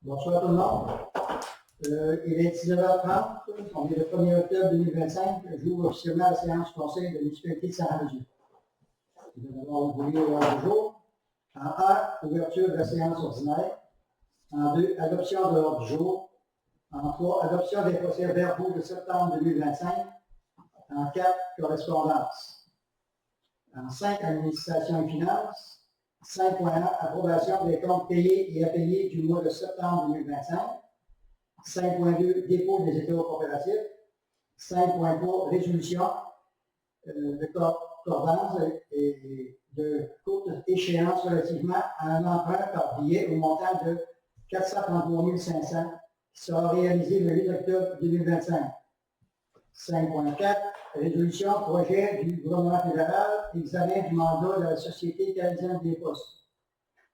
Bonsoir tout le monde. Il est 19h30. On est le 1er octobre 2025. J'ouvre officiellement la séance du Conseil de municipalité de Saint-Roger. Je vais d'abord vous lire l'ordre du jour. En 1, ouverture de la séance ordinaire. En 2, adoption de l'ordre du jour. En 3, adoption des procès-verbaux de septembre 2025. En 4, correspondance. En 5, administration et finances. 5.1, approbation des comptes payés et à payer du mois de septembre 2025. 5.2, dépôt des états coopératifs. 5.3, résolution de concordance et de courte échéance relativement à un emprunt par billet au montant de 433 500 qui sera réalisé le 8 octobre 2025. 5.4, résolution projet du gouvernement fédéral, examen du mandat de la Société canadienne des postes.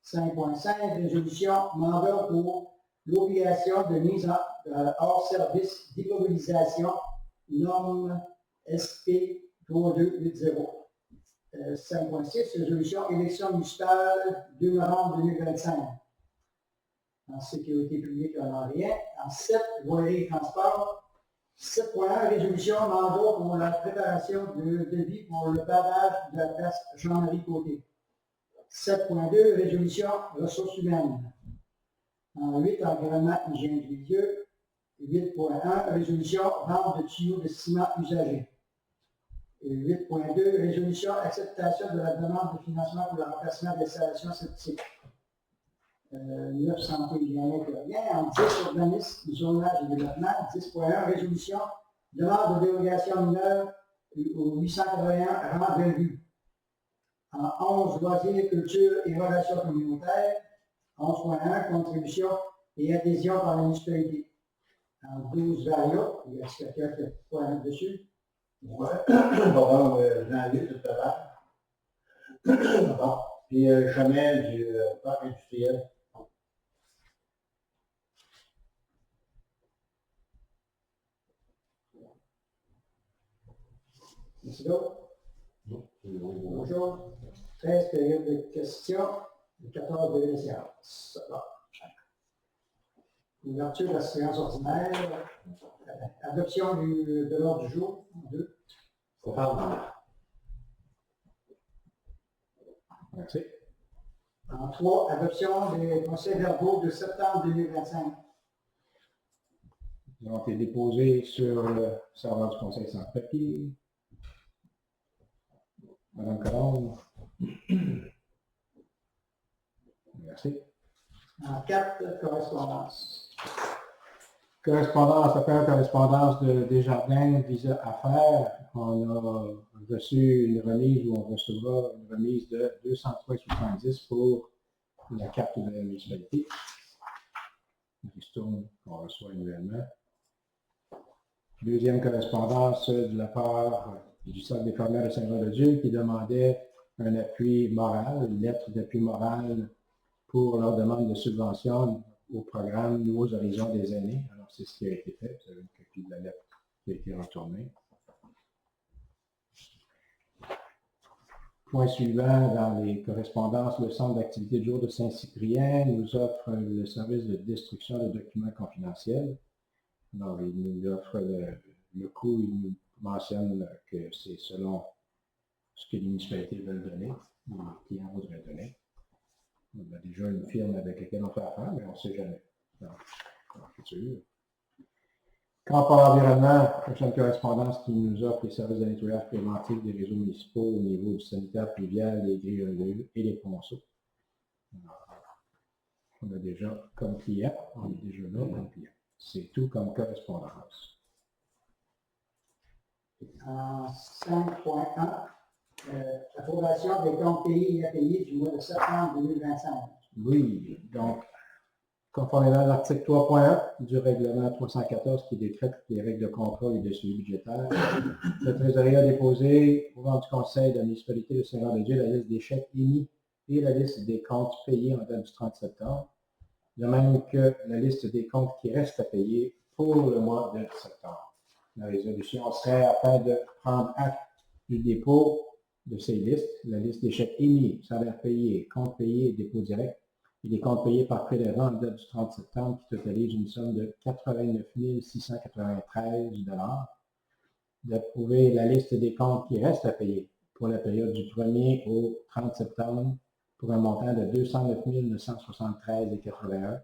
5.5, résolution mandat pour l'obligation de mise hors service d'immobilisation, norme SP 3280. 5.6, résolution élection municipale 2 novembre 2025. En sécurité publique, on n'en a rien. En 7, voirie et transport. 7.1, résolution mandat pour la préparation de devis pour le pavage de la place Jean-Marie Côté. 7.2, résolution ressources humaines. En 8, environnement, hygiène du milieu. 8.1, résolution vente de tuyaux de ciment usagés. 8.2, résolution acceptation de la demande de financement pour le remplacement des installations septiques. 9, santé, bien-être et rien. En 10, urbanisme, zonage et développement. 10.1, résolution, demande de dérogation mineure au 881 rang Bellevue. En 11, loisirs, culture et relations communautaires. 11.1, contribution et adhésion par la municipalité. En 12, variables, il y a quelqu'un qui a quoi mettre dessus. Oui, bon, janvier, tout à l'heure. Bon, puis chemin du parc industriel. Merci d'autres. Bonjour. 13 périodes de questions et 14 de séance. Ouverture de la séance ordinaire. Adoption de l'ordre du jour. 2. Merci. En 3, adoption des procès-verbaux de septembre 2025. Ils ont été déposés sur le serveur du Conseil sans papier. Madame Colombe. Merci. En 4, correspondance. Correspondance, après correspondance de Desjardins visa affaires, on a reçu une remise ou on recevra une remise de 203,70 pour la carte de la municipalité. Une ristourne qu'on reçoit annuellement. Deuxième correspondance de la part du Centre des fermières de Saint-Jean-de-Dieu qui demandait un appui moral, une lettre d'appui moral pour leur demande de subvention au programme Nouveaux Horizons des aînés. Alors, c'est ce qui a été fait. Vous avez une copie de la lettre qui a été retournée. Point suivant, dans les correspondances, le Centre d'activité de jour de Saint-Cyprien nous offre le service de destruction de documents confidentiels. Alors, il nous offre le coût, il nous mentionne que c'est selon ce que les municipalités veulent donner, ou les clients voudraient donner. On a déjà une firme avec laquelle on fait affaire, mais on ne sait jamais. Dans le futur. Camp par environnement, prochaine correspondance qui nous offre les services de nettoyage préventif des réseaux municipaux au niveau du sanitaire pluvial, les grilles et les ponceaux. On a déjà comme client, on est déjà là comme client. C'est tout comme correspondance. En 5.1, approbation des comptes payés et à payer du mois de septembre 2025. Oui, donc, conformément à l'article 3.1 du règlement 314 qui décrète les règles de contrôle et de suivi budgétaire, le trésorier a déposé au rang du conseil de la municipalité de Saint-Jean-de-Dieu la liste des chèques émis et la liste des comptes payés en date du 30 septembre, de même que la liste des comptes qui restent à payer pour le mois de septembre. La résolution serait afin de prendre acte du dépôt de ces listes, la liste des chèques émis, salaires payés, comptes payés et dépôts directs, et les comptes payés par prélèvement en date du 30 septembre qui totalisent une somme de 89 693 $. D'approuver la liste des comptes qui restent à payer pour la période du 1er au 30 septembre pour un montant de 209 973,81 $,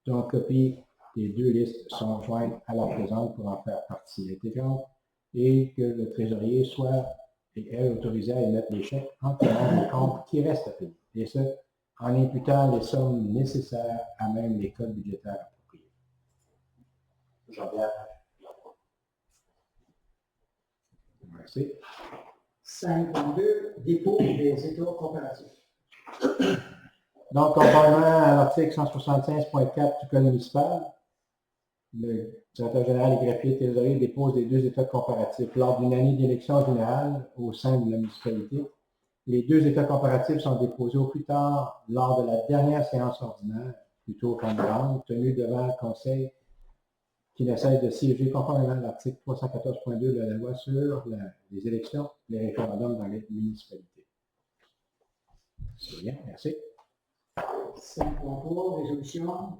dont copie des deux listes sont jointes à la présente pour en faire partie intégrante et que le trésorier soit et est autorisé à émettre les chèques en tenant les comptes qui restent à payer, et ce, en imputant les sommes nécessaires à même les codes budgétaires appropriés. Jean-Pierre. Merci. 5.2, dépôt des états coopératifs. Donc, conformément à l'article 175.4 du Code municipal, le directeur général et greffier trésorier dépose les deux états comparatifs lors d'une année d'élection générale au sein de la municipalité. Les deux états comparatifs sont déposés au plus tard lors de la dernière séance ordinaire, plutôt qu'en novembre, tenue devant le conseil qui ne cesse de siéger conformément à l'article 314.2 de la loi sur les élections, les référendums dans les municipalités. C'est bien, merci. 5.3, résolution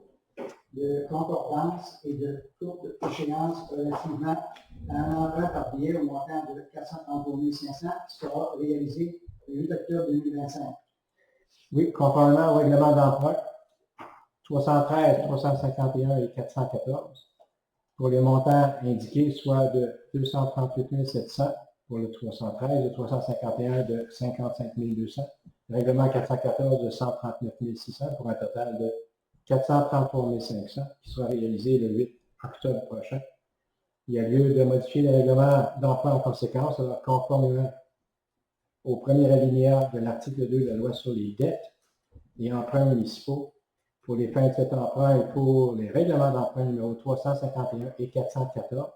de concordance et de courte échéance relativement à un emprunt par billet au montant de 433 500 qui sera réalisé le 8 octobre 2025. Oui, conformément au règlement d'emprunt 313, 351 et 414, pour les montants indiqués, soit de 238 700 pour le 313, le 351 de 55 200, le règlement 414 de 139 600 pour un total de 433 500 qui sera réalisé le 8 octobre prochain. Il y a lieu de modifier le règlement d'emprunt en conséquence, alors conformément au premier alinéa de l'article 2 de la loi sur les dettes et emprunts municipaux pour les fins de cet emprunt et pour les règlements d'emprunt numéro 351 et 414.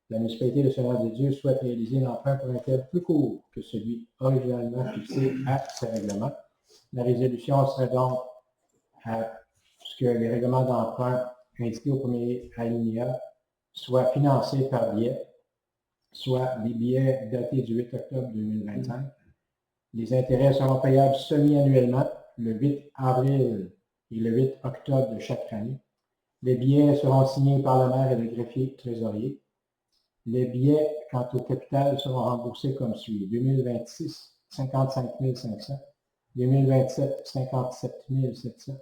La municipalité de Saint-Jean-de-Dieu souhaite réaliser l'emprunt pour un terme plus court que celui originalement fixé à ces règlements. La résolution serait donc à ce que les règlements d'emprunt indiqués au premier alinéa soient financés par billets, soit des billets datés du 8 octobre 2025. Les intérêts seront payables semi-annuellement, le 8 avril et le 8 octobre de chaque année. Les billets seront signés par le maire et le greffier trésorier. Les billets, quant au capital, seront remboursés comme suit. 2026, 55 500. 2027, 57 700.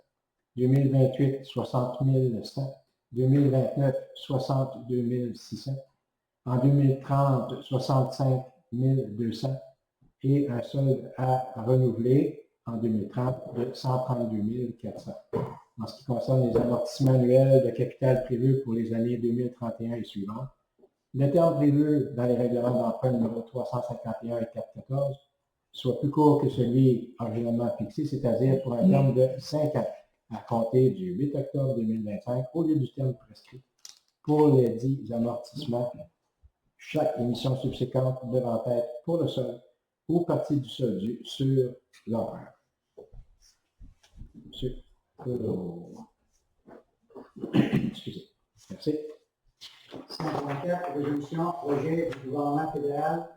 2028, 60 100. 2029, 62 600. En 2030, 65 200. Et un solde à renouveler en 2030 de 132 400. En ce qui concerne les amortissements annuels de capital prévus pour les années 2031 et suivantes, le terme prévu dans les règlements d'emprunt numéro 351 et 414 soit plus court que celui originalement fixé, c'est-à-dire pour un terme de 5 ans à compter du 8 octobre 2025 au lieu du terme prescrit pour les dits amortissements, chaque émission subséquente devant être pour le solde ou partie du solde dû sur l'emprunt. Monsieur excusez. Merci. 5.4, résolution, projet du gouvernement fédéral,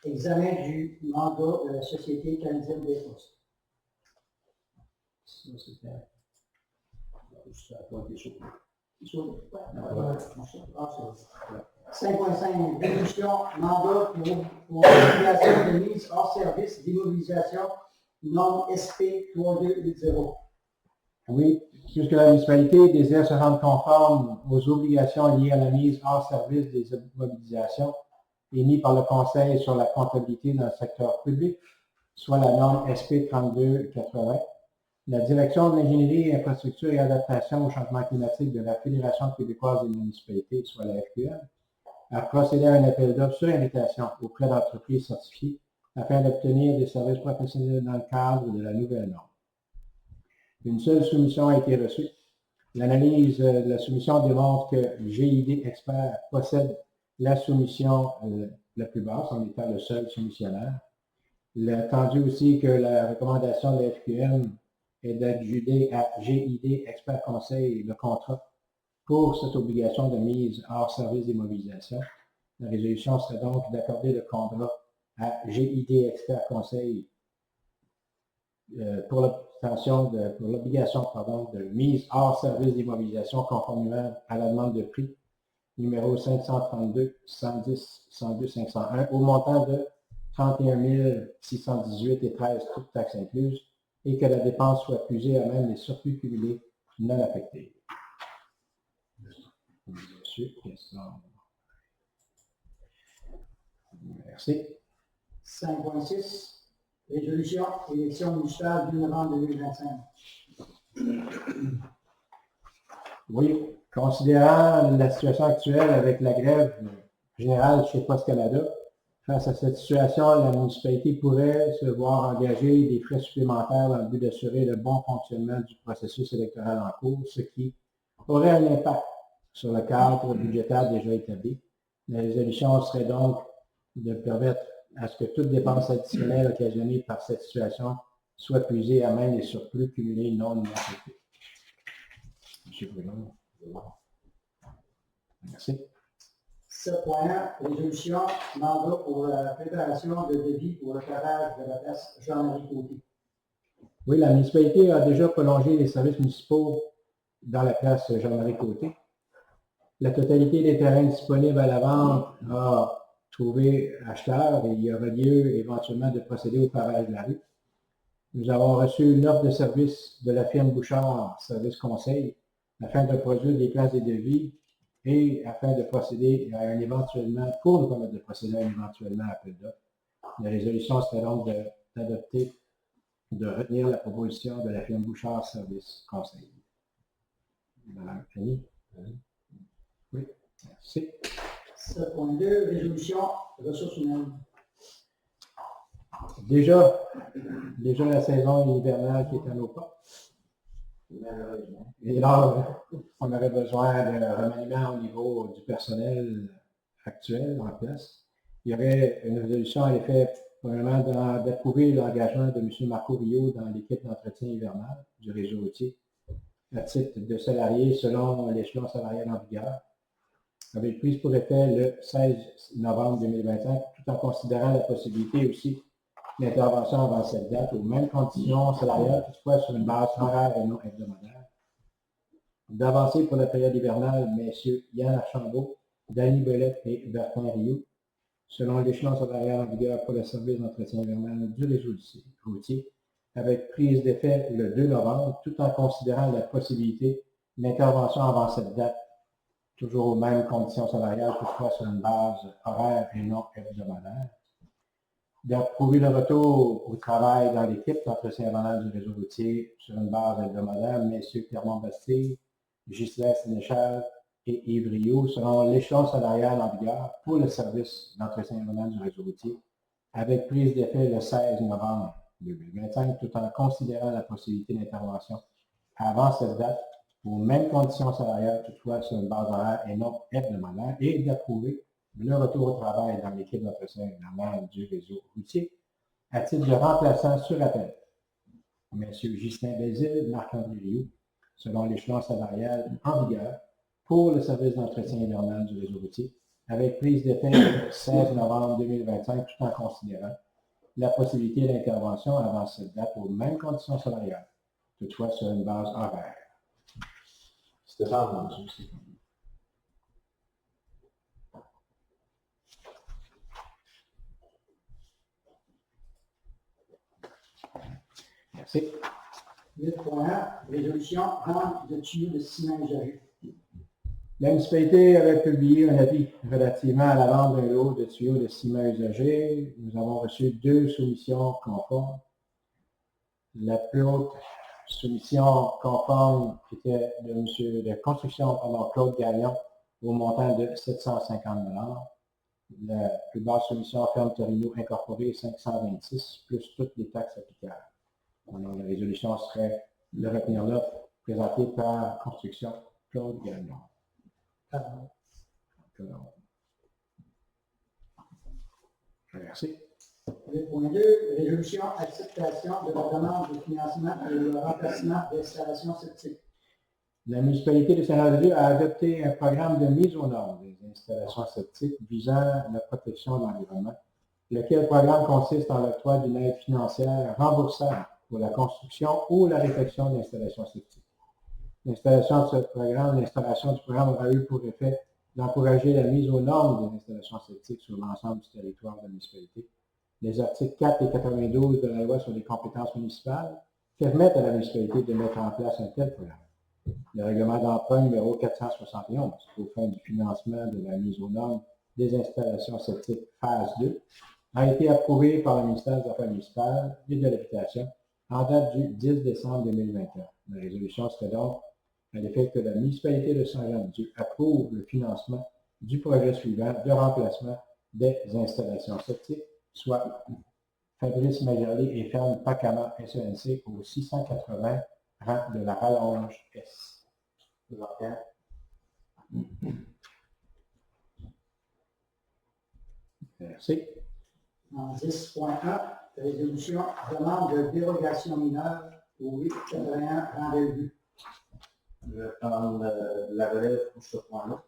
examen du mandat de la Société canadienne des postes. Ça, c'était... Je vais pointer sur 5.5, résolution, mandat pour l'obligation de mise hors service d'immobilisation, norme SP 3280. Oui, puisque la municipalité désire se rendre conforme aux obligations liées à la mise hors service des immobilisations émises par le Conseil sur la comptabilité dans le secteur public, soit la norme SP 3280. La Direction de l'ingénierie, infrastructure et adaptation au changement climatique de la Fédération québécoise des municipalités, soit la FQM, a procédé à un appel d'offres sur invitation auprès d'entreprises certifiées afin d'obtenir des services professionnels dans le cadre de la nouvelle norme. Une seule soumission a été reçue. L'analyse de la soumission démontre que GID Expert possède la soumission la plus basse en étant le seul soumissionnaire. Il a attendu aussi que la recommandation de la FQM est d'adjuger à GID Expert Conseil le contrat pour cette obligation de mise hors service d'immobilisation. La résolution serait donc d'accorder le contrat à GID Expert Conseil pour l'obligation de mise hors service d'immobilisation conformément à la demande de prix numéro 532 110 102 501 au montant de 31 618 et 13, toutes taxes incluses, et que la dépense soit puisée à même les surplus cumulés non affectés. Monsieur, question. Merci. 5.6, résolution, élection municipale du novembre 2025. Oui, considérant la situation actuelle avec la grève générale chez Poste Canada, face à cette situation, la municipalité pourrait se voir engager des frais supplémentaires dans le but d'assurer le bon fonctionnement du processus électoral en cours, ce qui aurait un impact sur le cadre budgétaire déjà établi. La résolution serait donc de permettre à ce que toute dépense additionnelle occasionnée par cette situation soit puisée à même les surplus cumulés non affectés. M. Bruno. Merci. 7.1, résolution, mandat pour la préparation de devis pour le carrelage de la place Jean-Marie Côté. Oui, la municipalité a déjà prolongé les services municipaux dans la place Jean-Marie Côté. La totalité des terrains disponibles à la vente a trouvé acheteur et il y aura lieu éventuellement de procéder au pavage de la rue. Nous avons reçu une offre de service de la firme Bouchard Service Conseil afin de produire des places et devis et afin de procéder à un éventuellement, pour nous permettre de procéder à un éventuellement appel d'offres. La résolution serait donc d'adopter, de retenir la proposition de la firme Bouchard Service Conseil. Madame Annie? Oui, merci. 7.2, résolution, ressources humaines. Déjà la saison hivernale qui est à nos portes. Et là, on aurait besoin de remaniement au niveau du personnel actuel en place. Il y aurait une résolution à l'effet, premièrement, d'approuver l'engagement de M. Marco Rio dans l'équipe d'entretien hivernal du réseau routier à titre de salarié selon l'échelon salarial en vigueur, avec prise pour effet le 16 novembre 2025, tout en considérant la possibilité aussi d'intervention avant cette date, aux mêmes conditions salariales, toutefois sur une base horaire et non hebdomadaire. D'avancer pour la période hivernale, M. Yann Archambault, Danny Belette et Bertrand Rio, selon l'échelon salarial en vigueur pour le service d'entretien hivernal du réseau routier, avec prise d'effet le 2 novembre, tout en considérant la possibilité d'intervention avant cette date, toujours aux mêmes conditions salariales, toutefois sur une base horaire et non hebdomadaire. D'approuver le retour au travail dans l'équipe d'entretien hivernal du réseau routier sur une base hebdomadaire, M. Clermont-Bastille, Ghislain Sénéchal et Yves Rio, selon l'échelon salarial en vigueur pour le service d'entretien hivernal du réseau routier, avec prise d'effet le 16 novembre 2025, tout en considérant la possibilité d'intervention avant cette date, aux mêmes conditions salariales, toutefois sur une base horaire et non hebdomadaire, et d'approuver le retour au travail dans l'équipe d'entretien hivernal du réseau routier, à titre de remplaçant sur appel, M. Ghislain Bézil, Marc-André Rioux, selon l'échelon salarial en vigueur pour le service d'entretien hivernal du réseau routier, avec prise d'effet le 16 novembre 2025, tout en considérant la possibilité d'intervention avant cette date aux mêmes conditions salariales, toutefois sur une base horaire. Stéphane, aussi. Merci. 8.1, résolution, vente de tuyaux de ciment usagé. La municipalité avait publié un avis relativement à la vente d'un lot de tuyaux de ciment usagés. Nous avons reçu 2 soumissions conformes. La plus haute soumission conforme était de construction Claude Gagnon au montant de 750 $. La plus basse soumission Ferme Torino Incorporée 526 plus toutes les taxes applicables. Alors, la résolution serait de retenir l'offre présentée par Construction Claude Gagnon. Merci. 8.2, résolution, acceptation de la demande de financement pour le remplacement d'installations septiques. La municipalité de Saint-Laurent a adopté un programme de mise aux normes des installations septiques visant la protection de l'environnement, lequel programme consiste en l'octroi d'une aide financière remboursable pour la construction ou la réfection d'installations septiques. L'installation du programme aura eu pour effet d'encourager la mise aux normes des installations septiques sur l'ensemble du territoire de la municipalité. Les articles 4 et 92 de la loi sur les compétences municipales permettent à la municipalité de mettre en place un tel programme. Le règlement d'emprunt numéro 471 aux fins du financement de la mise aux normes des installations septiques phase 2 a été approuvé par le ministère des Affaires municipales et de l'Habitation en date du 10 décembre 2021. La résolution serait donc à l'effet que la municipalité de Saint-Jean-de-Dieu approuve le financement du projet suivant de remplacement des installations septiques, soit Fabrice Majerlé et ferme Pacama SENC au 680 rang de la Rallonge S. Merci. En 10.1, résolution demande de dérogation mineure au 881 rendez-vous. Je vais prendre la relève pour ce point-là.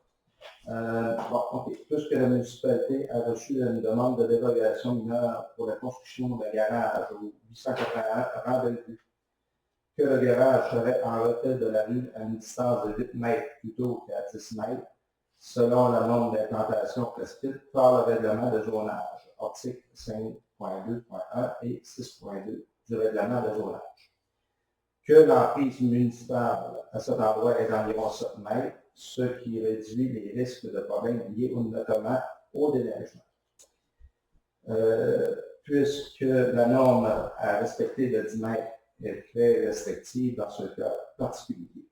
Puisque la municipalité a reçu une demande de dérogation mineure pour la construction d'un garage au 881 rendez-vous, que le garage serait en retrait de la rue à une distance de 8 mètres plutôt qu'à 10 mètres, selon la norme d'implantation prescrite par le règlement de zonage, article 5.2.1 et 6.2 du règlement de zonage. Que l'emprise municipale à cet endroit est d'environ 7 mètres, ce qui réduit les risques de problèmes liés notamment au déneigement. Puisque la norme à respecter de 10 mètres est très restrictive dans ce cas particulier.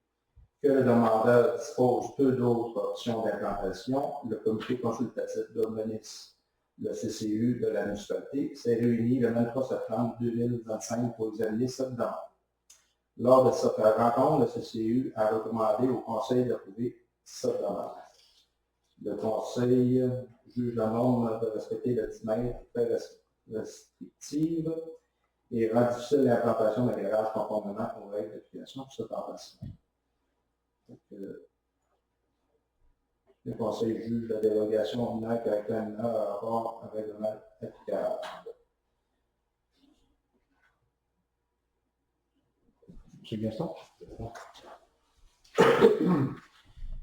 Que le demandeur dispose peu d'autres options d'implantation, le comité consultatif d'urbanisme, le CCU de la municipalité, s'est réuni le 23 septembre 2025 pour examiner cette demande. Lors de cette rencontre, le CCU a recommandé au Conseil d'approuver cette demande. Le Conseil juge la norme de respecter le 10 mètres très restrictive et rend difficile l'implantation d'un garage conformément aux règles d'application de cet emplacement. Le Conseil juge la dérogation mineure caractère mineur à rapport avec le règlement applicable. M. Gaston.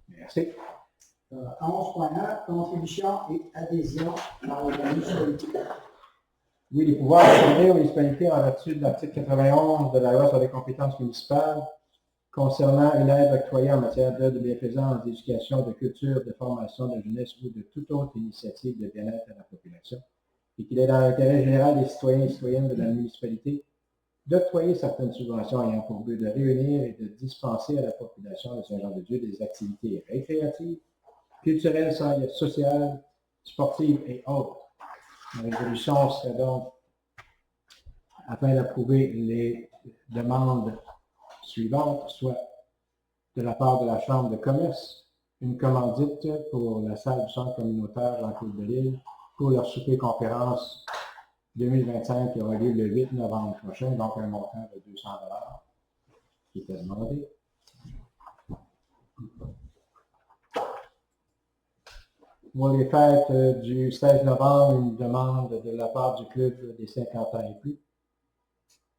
Merci. 11.1, contribution et adhésion par la municipalité. Oui, les pouvoirs accordés aux municipalités en vertu de l'article 91 de la loi sur les compétences municipales concernant une aide octroyée en matière d'aide de bienfaisance, d'éducation, de culture, de formation, de jeunesse ou de toute autre initiative de bien-être à la population, et qu'il est dans l'intérêt général des citoyens et citoyennes de la municipalité d'octroyer certaines subventions ayant pour but de réunir et de dispenser à la population de Saint-Jean-de-Dieu des activités récréatives, culturelles, sociales, sportives et autres. La résolution serait donc, afin d'approuver les demandes suivantes, soit de la part de la Chambre de commerce, une commandite pour la salle du centre communautaire Jean-Claude Delisle pour leur souper-conférence 2025 qui aura lieu le 8 novembre prochain, donc un montant de 200 $ qui était demandé. Pour les fêtes du 16 novembre, une demande de la part du club des 50 ans et plus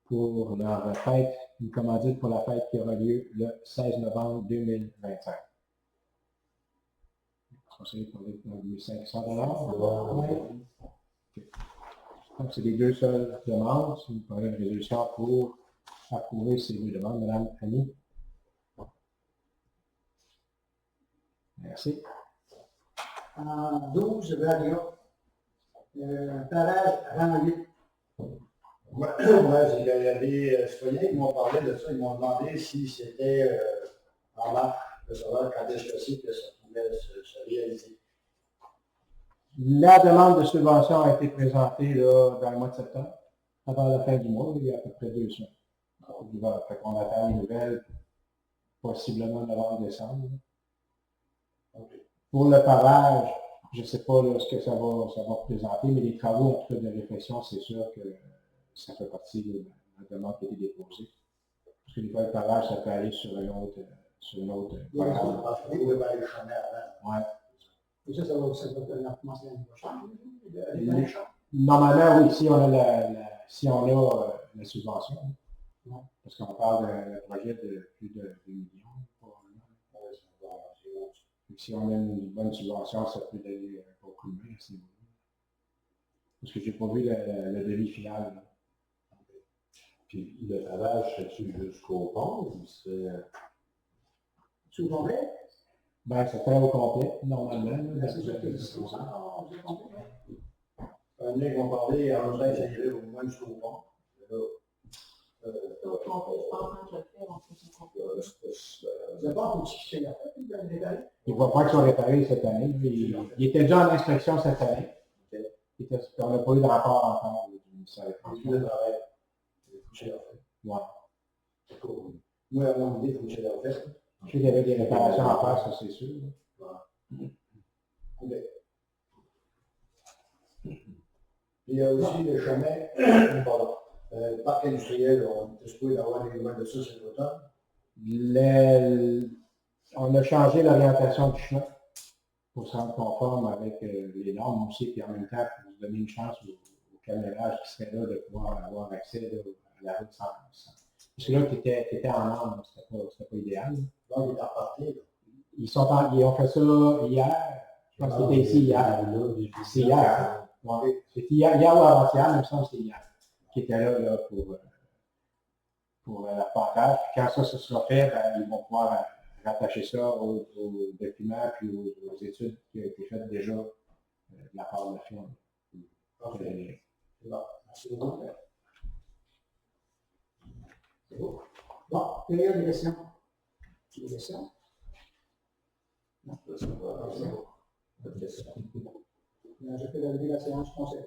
pour leur fête, une commandite pour la fête qui aura lieu le 16 novembre 2025. Conseiller pour les 500 $. Donc, c'est les deux seules demandes. Si vous prenez une résolution pour approuver ces deux demandes, Mme Annie. Merci. En 12, Varia, parage rang 8. Moi, il y a des citoyens qui m'ont parlé de ça. Ils m'ont demandé si c'était en marche, de savoir quand est-ce que ça pouvait se réaliser. La demande de subvention a été présentée là, dans le mois de septembre, avant la fin du mois, il y a à peu près 2 semaines. On attend les nouvelles, possiblement novembre-décembre. Okay. Pour le pavage, je ne sais pas là, ce que ça va présenter, mais les travaux en tout cas de réflexion, c'est sûr que ça fait partie de la demande qui a été déposée. Parce que des fois, le pavage, ça peut aller sur une autre programme. Ouais. Et ça va commencer l'année prochaine. Normalement, oui, si on a la subvention. Parce qu'on parle d'un projet de plus de 2 millions, probablement. Si on a une bonne subvention, ça peut donner un bon coup de main à ce niveau-là. Parce que j'ai pas vu le devis final. Là. Puis le pavage, c'est-tu jusqu'au pont ou c'est... Tu vous comprenez? Ben, ça fait au complet, normalement. Là, C'est ça que c'est ça. Vous comprenez? Un nez qu'on parlait, en fait, ça irait au moins jusqu'au pont. Vous n'avez pas un petit fichier à faire, vous avez détaillé? Il ne va pas qu'ils soient réparés cette année. Il était déjà en inspection cette année. On n'a pas eu de rapport encore du ministère des Transports. Le travail, il faut que je le fasse. Ouais. Moi, à mon idée, il faut que je le fasse. Je sais qu'il y avait des réparations à faire, ça c'est sûr. OK. Puis il y a aussi le chemin, pardon, le parc industriel, on est supposé d'avoir des nouvelles de ça cet automne. On a changé l'orientation du chemin pour se rendre conforme avec les normes aussi, puis en même temps, pour nous donner une chance au camérage qui serait là de pouvoir avoir accès là, à la route 100%. Parce que là, tu étais en norme, c'était pas idéal. Donc, il est reparti. Ils ont fait ça hier. Je pense que c'était ici hier. C'est hier. Ouais. C'était hier ou avant-hier, mais il me semble que c'était hier. Qui était là pour l'arpentage. Puis quand ça sera fait, ben, ils vont pouvoir rattacher ça aux documents puis aux études qui ont été faites déjà de la part de la firme. Parfait. Merci beaucoup. C'est beau. Bon, il y a des questions. Des questions? Non. Je peux lever la séance conseil.